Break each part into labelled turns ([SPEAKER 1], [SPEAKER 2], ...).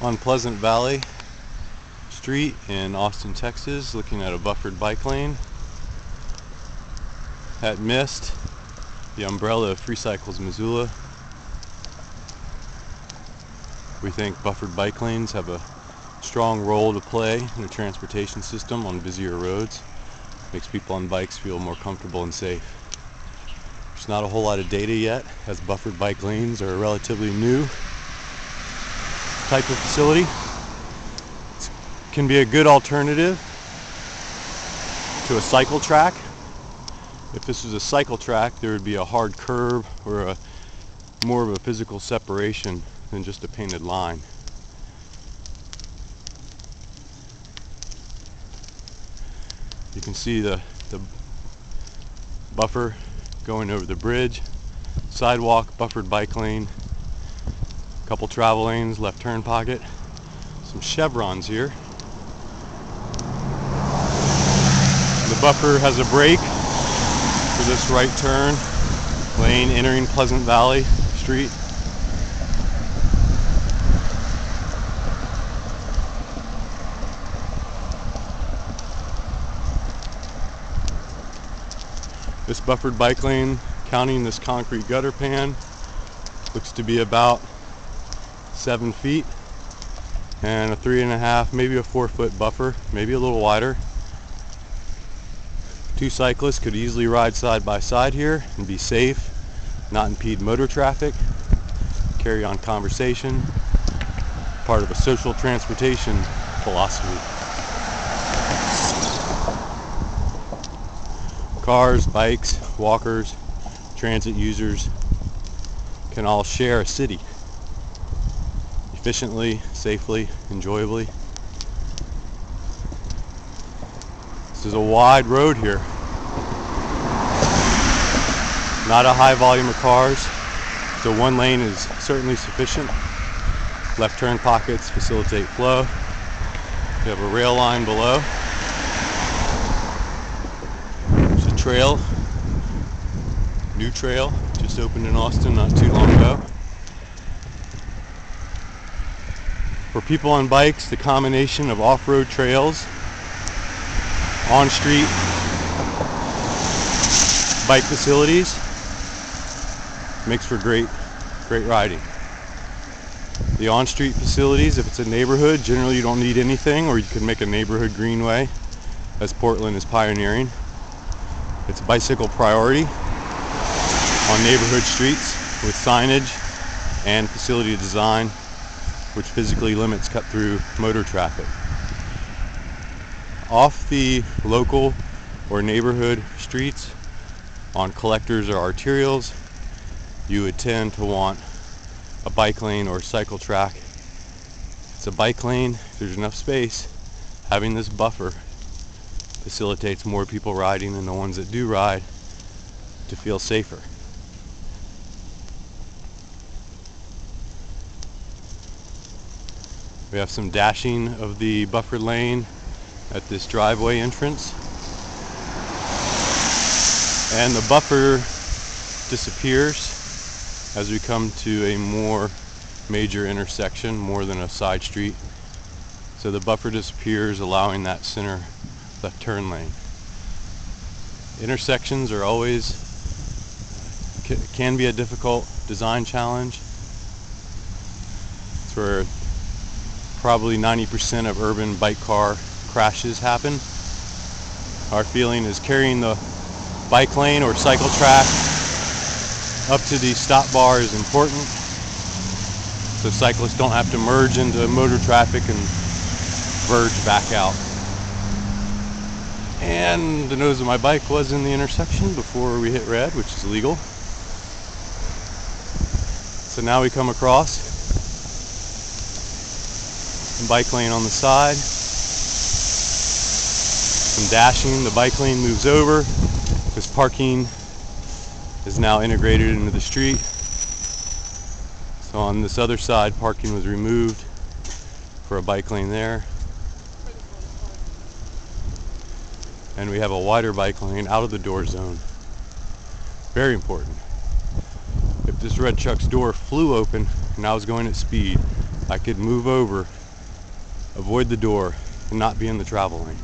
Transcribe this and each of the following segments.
[SPEAKER 1] on Pleasant Valley Street in Austin, Texas, looking at a buffered bike lane. At Mist, the umbrella of Free Cycles Missoula. We think buffered bike lanes have a strong role to play in the transportation system on busier roads. Makes people on bikes feel more comfortable and safe. There's not a whole lot of data yet, as buffered bike lanes are a relatively new type of facility. It can be a good alternative to a cycle track. If this was a cycle track, there would be a hard curb or more of a physical separation than just a painted line. You can see the buffer going over the bridge, sidewalk, buffered bike lane, a couple travel lanes, left turn pocket, some chevrons here. The buffer has a brake for this right turn lane entering Pleasant Valley Street. This buffered bike lane, counting this concrete gutter pan, looks to be about 7 feet and a 3.5, maybe a 4-foot buffer, maybe a little wider. Two cyclists could easily ride side by side here and be safe, not impede motor traffic, carry on conversation, part of a social transportation philosophy. Cars, bikes, walkers, transit users can all share a city efficiently, safely, enjoyably. This is a wide road here. Not a high volume of cars, so one lane is certainly sufficient. Left turn pockets facilitate flow. We have a rail line below. Trail, new trail, just opened in Austin not too long ago. For people on bikes, the combination of off-road trails, on-street bike facilities makes for great riding. The on-street facilities, if it's a neighborhood, generally you don't need anything, or you can make a neighborhood greenway, as Portland is pioneering. It's bicycle priority on neighborhood streets with signage and facility design which physically limits cut-through motor traffic. Off the local or neighborhood streets on collectors or arterials, you would tend to want a bike lane or cycle track. It's a bike lane, if there's enough space, having this buffer facilitates more people riding, and the ones that do ride to feel safer. We have some dashing of the buffered lane at this driveway entrance, and the buffer disappears as we come to a more major intersection, more than a side street. So the buffer disappears, allowing that center left turn lane. Intersections are always, can be a difficult design challenge. It's where probably 90% of urban bike car crashes happen. Our feeling is carrying the bike lane or cycle track up to the stop bar is important, so cyclists don't have to merge into motor traffic and verge back out. And the nose of my bike was in the intersection before we hit red, which is legal. So now we come across some bike lane on the side, some dashing. The bike lane moves over because parking is now integrated into the street. So on this other side, parking was removed for a bike lane there. And we have a wider bike lane out of the door zone. Very important. If this red truck's door flew open and I was going at speed, I could move over Avoid the door and not be in the travel lane.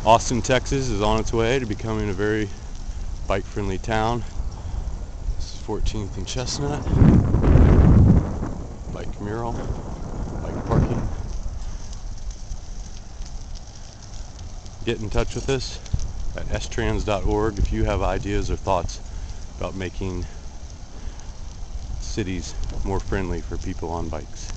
[SPEAKER 1] Austin, Texas is on its way to becoming a very bike-friendly town. This is 14th and Chestnut. Bike mural, bike parking. Get in touch with us at strans.org if you have ideas or thoughts about making cities more friendly for people on bikes.